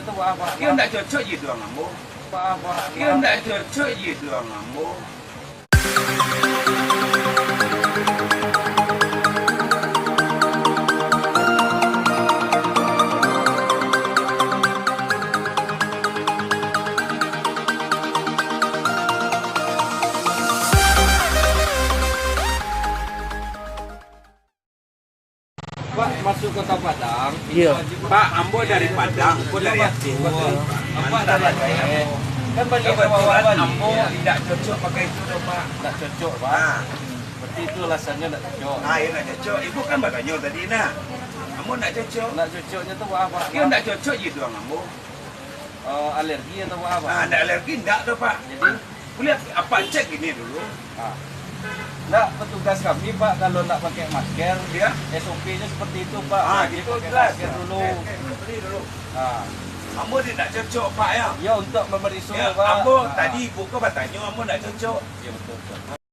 tuh apa? Kira nggak cocok gitu kamu. Apa? Kira nggak cocok gitu kamu. Pak, masuk kota Padang. Iya. Pak, ambo dari Padang, ambo dari Aceh. Apa dari Aceh? Kan banyak Kebetulan kawan ambo tidak cocok pakai itu dong, Pak. Nggak cocok, Pak. Nah, Berarti itu alasannya nggak cocok. ya nggak cocok. Ibu kan bertanya tadi, nah. Kamu nggak cocok. Nggak cocoknya tuh apa? Kira nggak cocok gitu kamu. Alergi atau apa? Nah, ada alergi enggak tuh, Pak. Jadi, Lihat apa cek ini dulu. nggak, petugas kami Pak kalau nggak pakai masker, Ya. SOP-nya seperti itu Pak. Wajib Gitu pakai jelas. masker dulu. Beri dulu. Nah, Kamu tidak cocok, Pak ya. ya untuk memberi suhu Ya, Pak. ambo Nah. tadi ibu kau bertanya, kamu tidak cocok. Ya betul.